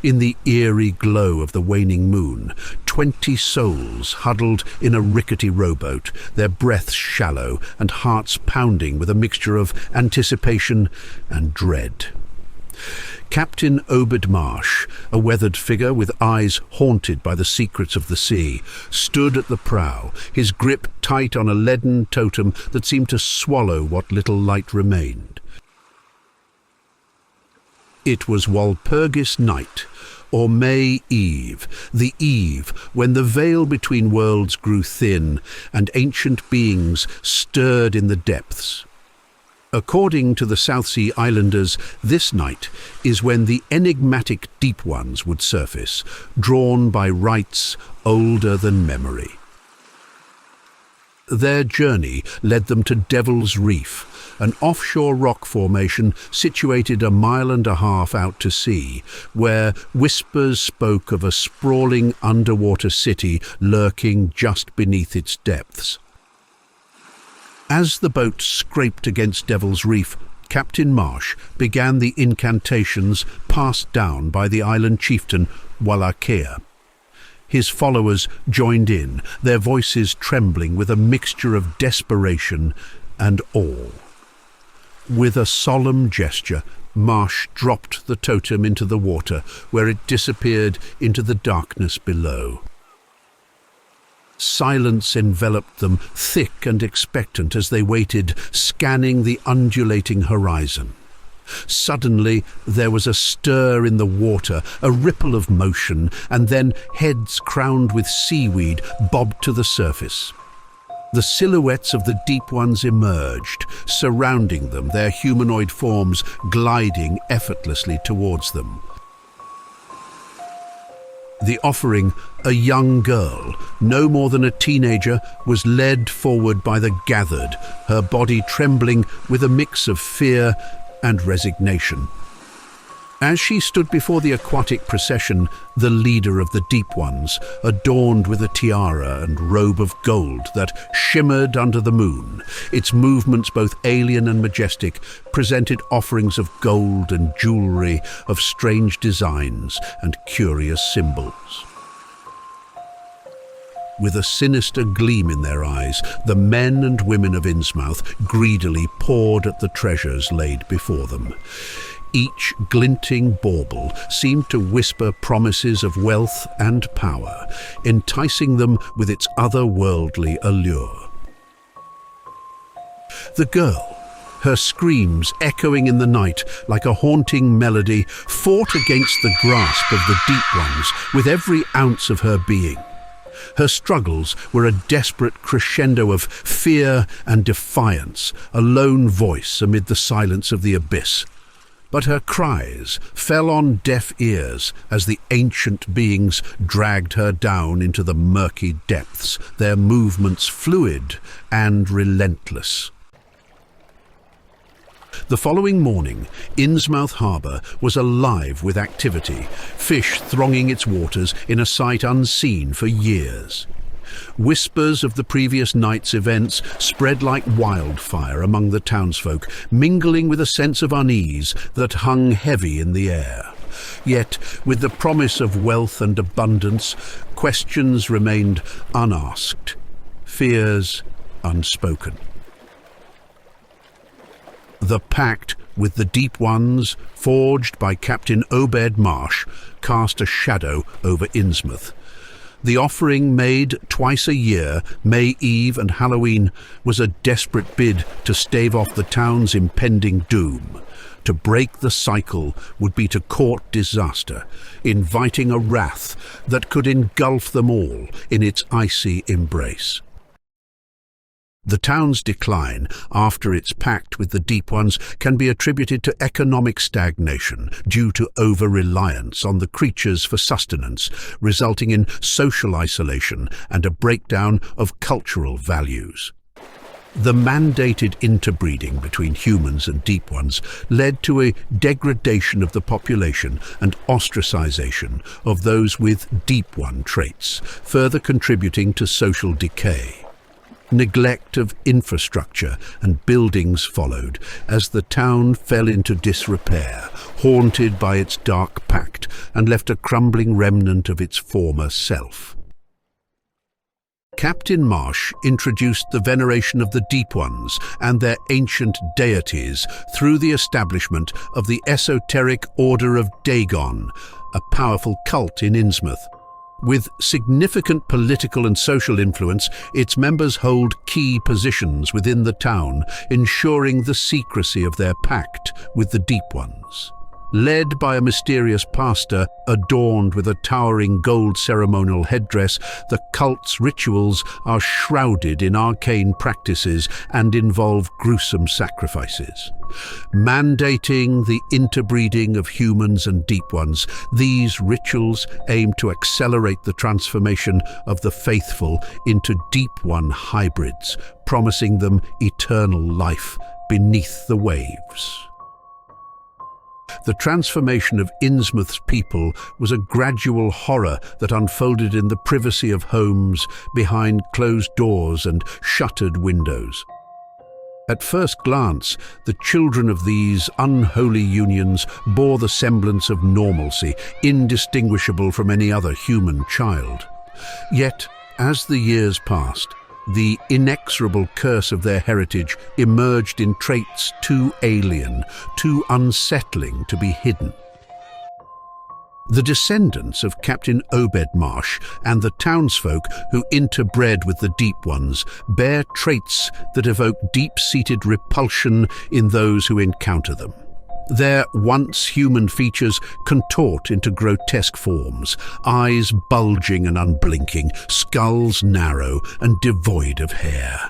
In the eerie glow of the waning moon, 20 souls huddled in a rickety rowboat, their breaths shallow and hearts pounding with a mixture of anticipation and dread. Captain Obed Marsh, a weathered figure with eyes haunted by the secrets of the sea, stood at the prow, his grip tight on a leaden totem that seemed to swallow what little light remained. It was Walpurgis night, or May Eve, the eve when the veil between worlds grew thin and ancient beings stirred in the depths. According to the South Sea Islanders, this night is when the enigmatic Deep Ones would surface, drawn by rites older than memory. Their journey led them to Devil's Reef, an offshore rock formation situated 1.5 miles out to sea, where whispers spoke of a sprawling underwater city lurking just beneath its depths. As the boat scraped against Devil's Reef, Captain Marsh began the incantations passed down by the island chieftain Wallachea. His followers joined in, their voices trembling with a mixture of desperation and awe. With a solemn gesture, Marsh dropped the totem into the water, where it disappeared into the darkness below. Silence enveloped them, thick and expectant, as they waited, scanning the undulating horizon. Suddenly there was a stir in the water, a ripple of motion, and then heads crowned with seaweed bobbed to the surface. The silhouettes of the Deep Ones emerged, surrounding them, their humanoid forms gliding effortlessly towards them. The offering, a young girl, no more than a teenager, was led forward by the gathered, her body trembling with a mix of fear and resignation. As she stood before the aquatic procession, the leader of the Deep Ones, adorned with a tiara and robe of gold that shimmered under the moon, its movements both alien and majestic, presented offerings of gold and jewelry of strange designs and curious symbols. With a sinister gleam in their eyes, the men and women of Innsmouth greedily pawed at the treasures laid before them. Each glinting bauble seemed to whisper promises of wealth and power, enticing them with its otherworldly allure. The girl, her screams echoing in the night like a haunting melody, fought against the grasp of the Deep Ones with every ounce of her being. Her struggles were a desperate crescendo of fear and defiance, a lone voice amid the silence of the abyss. But her cries fell on deaf ears as the ancient beings dragged her down into the murky depths, their movements fluid and relentless. The following morning, Innsmouth harbour was alive with activity, fish thronging its waters in a sight unseen for years. Whispers of the previous night's events spread like wildfire among the townsfolk, mingling with a sense of unease that hung heavy in the air. Yet, with the promise of wealth and abundance, questions remained unasked, fears unspoken. The pact with the Deep Ones, forged by Captain Obed Marsh, cast a shadow over Innsmouth. The offering made twice a year, May Eve and Halloween, was a desperate bid to stave off the town's impending doom. To break the cycle would be to court disaster, inviting a wrath that could engulf them all in its icy embrace. The town's decline after its pact with the Deep Ones can be attributed to economic stagnation due to over-reliance on the creatures for sustenance, resulting in social isolation and a breakdown of cultural values. The mandated interbreeding between humans and Deep Ones led to a degradation of the population and ostracization of those with Deep One traits, further contributing to social decay. Neglect of infrastructure and buildings followed as the town fell into disrepair, haunted by its dark pact, and left a crumbling remnant of its former self. Captain Marsh introduced the veneration of the Deep Ones and their ancient deities through the establishment of the esoteric Order of Dagon, a powerful cult in Innsmouth. With significant political and social influence, its members hold key positions within the town, ensuring the secrecy of their pact with the Deep Ones. Led by a mysterious pastor adorned with a towering gold ceremonial headdress, the cult's rituals are shrouded in arcane practices and involve gruesome sacrifices. Mandating the interbreeding of humans and Deep Ones, these rituals aim to accelerate the transformation of the faithful into Deep One hybrids, promising them eternal life beneath the waves. The transformation of Innsmouth's people was a gradual horror that unfolded in the privacy of homes, behind closed doors and shuttered windows. At first glance, the children of these unholy unions bore the semblance of normalcy, indistinguishable from any other human child. Yet, as the years passed, the inexorable curse of their heritage emerged in traits too alien, too unsettling to be hidden. The descendants of Captain Obed Marsh and the townsfolk who interbred with the Deep Ones bear traits that evoke deep-seated repulsion in those who encounter them. Their once human features contort into grotesque forms, eyes bulging and unblinking, skulls narrow and devoid of hair.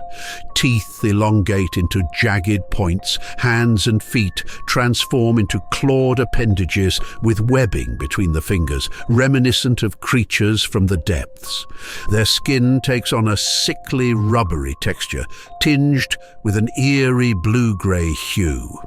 Teeth elongate into jagged points, hands and feet transform into clawed appendages with webbing between the fingers, reminiscent of creatures from the depths. Their skin takes on a sickly, rubbery texture, tinged with an eerie blue-grey hue.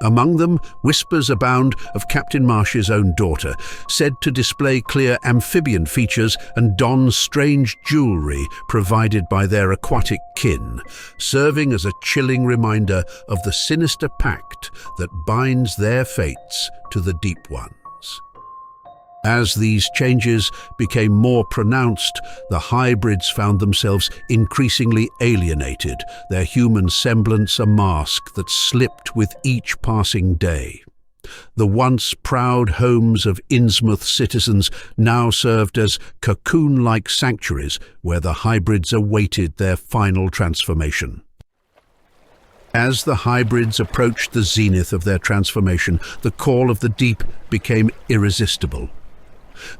Among them, whispers abound of Captain Marsh's own daughter, said to display clear amphibian features and don strange jewelry provided by their aquatic kin, serving as a chilling reminder of the sinister pact that binds their fates to the Deep Ones. As these changes became more pronounced, the hybrids found themselves increasingly alienated, their human semblance a mask that slipped with each passing day. The once proud homes of Innsmouth citizens now served as cocoon-like sanctuaries where the hybrids awaited their final transformation. As the hybrids approached the zenith of their transformation, the call of the deep became irresistible.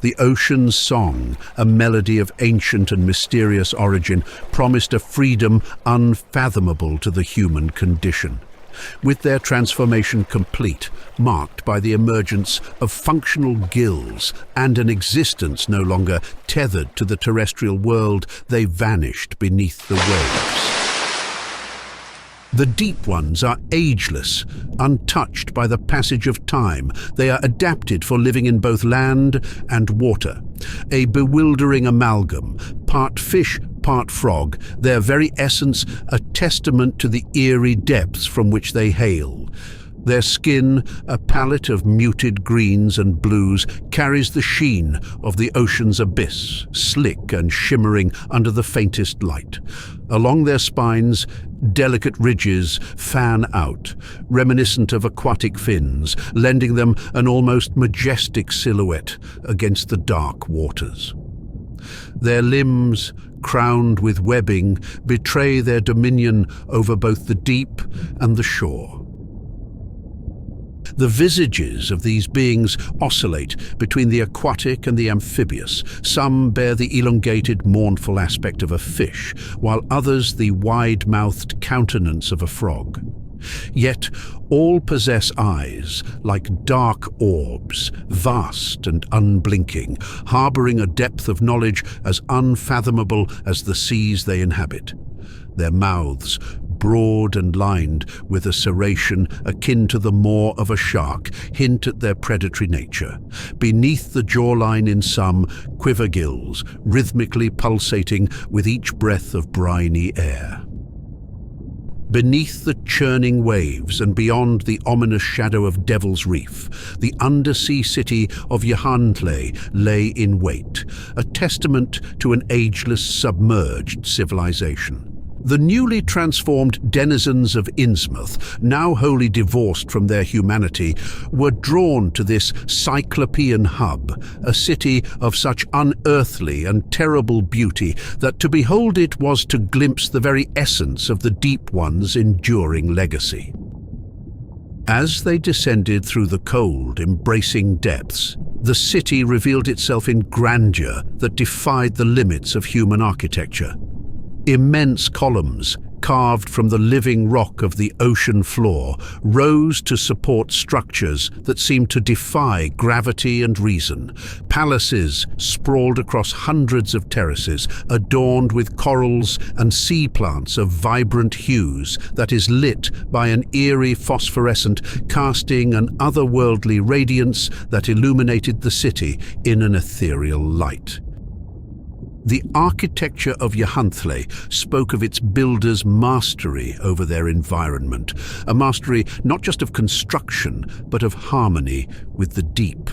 The ocean's song, a melody of ancient and mysterious origin, promised a freedom unfathomable to the human condition. With their transformation complete, marked by the emergence of functional gills and an existence no longer tethered to the terrestrial world, they vanished beneath the waves. The Deep Ones are ageless, untouched by the passage of time. They are adapted for living in both land and water. A bewildering amalgam, part fish, part frog, their very essence a testament to the eerie depths from which they hail. Their skin, a palette of muted greens and blues, carries the sheen of the ocean's abyss, slick and shimmering under the faintest light. Along their spines, delicate ridges fan out, reminiscent of aquatic fins, lending them an almost majestic silhouette against the dark waters. Their limbs, crowned with webbing, betray their dominion over both the deep and the shore. The visages of these beings oscillate between the aquatic and the amphibious. Some bear the elongated, mournful aspect of a fish, while others the wide-mouthed countenance of a frog. Yet all possess eyes like dark orbs, vast and unblinking, harboring a depth of knowledge as unfathomable as the seas they inhabit. Their mouths, broad and lined with a serration akin to the maw of a shark, hint at their predatory nature. Beneath the jawline in some, quiver gills, rhythmically pulsating with each breath of briny air. Beneath the churning waves and beyond the ominous shadow of Devil's Reef, the undersea city of Yahantle lay in wait, a testament to an ageless, submerged civilization. The newly transformed denizens of Innsmouth, now wholly divorced from their humanity, were drawn to this cyclopean hub, a city of such unearthly and terrible beauty that to behold it was to glimpse the very essence of the Deep One's enduring legacy. As they descended through the cold, embracing depths, the city revealed itself in grandeur that defied the limits of human architecture. Immense columns, carved from the living rock of the ocean floor, rose to support structures that seemed to defy gravity and reason. Palaces sprawled across hundreds of terraces, adorned with corals and sea plants of vibrant hues that is lit by an eerie phosphorescent, casting an otherworldly radiance that illuminated the city in an ethereal light. The architecture of Yahantle spoke of its builders' mastery over their environment, a mastery not just of construction, but of harmony with the deep.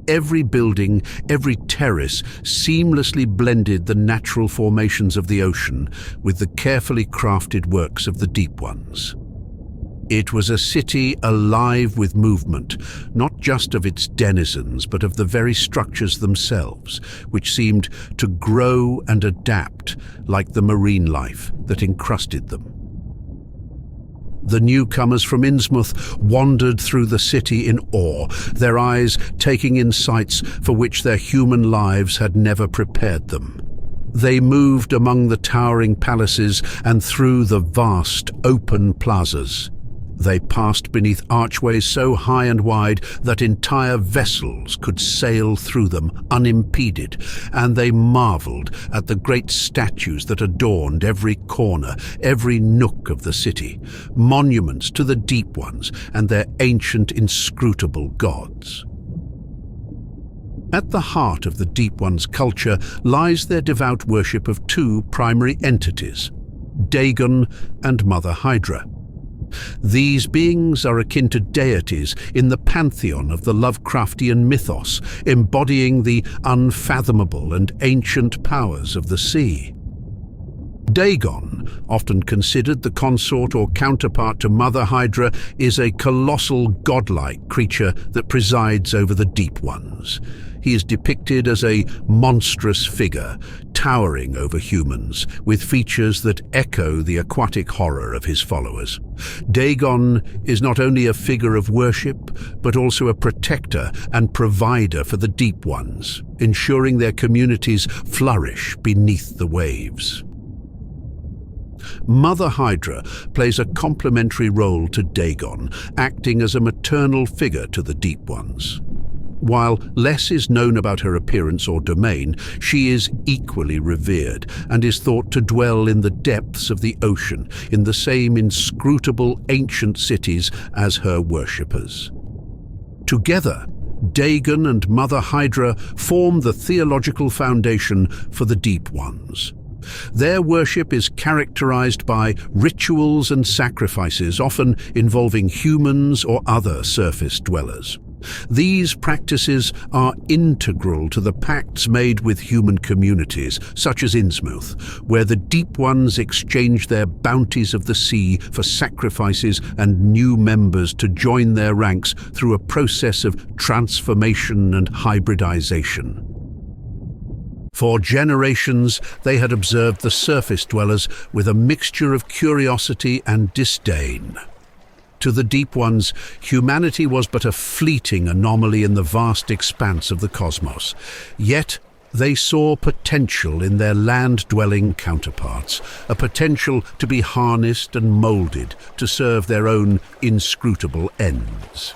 Every building, every terrace seamlessly blended the natural formations of the ocean with the carefully crafted works of the Deep Ones. It was a city alive with movement, not just of its denizens, but of the very structures themselves, which seemed to grow and adapt like the marine life that encrusted them. The newcomers from Innsmouth wandered through the city in awe, their eyes taking in sights for which their human lives had never prepared them. They moved among the towering palaces and through the vast, open plazas. They passed beneath archways so high and wide that entire vessels could sail through them unimpeded, and they marveled at the great statues that adorned every corner, every nook of the city, monuments to the Deep Ones and their ancient, inscrutable gods. At the heart of the Deep One's culture lies their devout worship of two primary entities, Dagon and Mother Hydra. These beings are akin to deities in the pantheon of the Lovecraftian mythos, embodying the unfathomable and ancient powers of the sea. Dagon, often considered the consort or counterpart to Mother Hydra, is a colossal godlike creature that presides over the Deep Ones. He is depicted as a monstrous figure, towering over humans, with features that echo the aquatic horror of his followers. Dagon is not only a figure of worship, but also a protector and provider for the Deep Ones, ensuring their communities flourish beneath the waves. Mother Hydra plays a complementary role to Dagon, acting as a maternal figure to the Deep Ones. While less is known about her appearance or domain, she is equally revered and is thought to dwell in the depths of the ocean, in the same inscrutable ancient cities as her worshippers. Together, Dagon and Mother Hydra form the theological foundation for the Deep Ones. Their worship is characterized by rituals and sacrifices, often involving humans or other surface dwellers. These practices are integral to the pacts made with human communities, such as Innsmouth, where the Deep Ones exchange their bounties of the sea for sacrifices and new members to join their ranks through a process of transformation and hybridization. For generations, they had observed the surface dwellers with a mixture of curiosity and disdain. To the Deep Ones, humanity was but a fleeting anomaly in the vast expanse of the cosmos. Yet they saw potential in their land-dwelling counterparts, a potential to be harnessed and molded to serve their own inscrutable ends.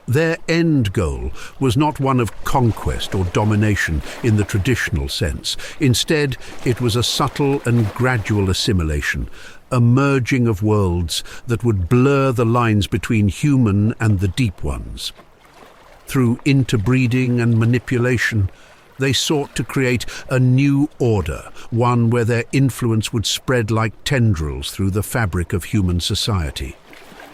Their end goal was not one of conquest or domination in the traditional sense. Instead, it was a subtle and gradual assimilation, a merging of worlds that would blur the lines between human and the deep ones. Through interbreeding and manipulation, they sought to create a new order, one where their influence would spread like tendrils through the fabric of human society.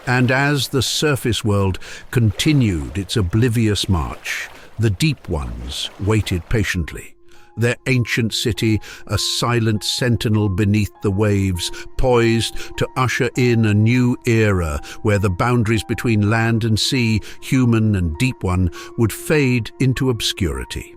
And as the surface world continued its oblivious march, the deep ones waited patiently. Their ancient city, a silent sentinel beneath the waves, poised to usher in a new era where the boundaries between land and sea, human and deep one, would fade into obscurity.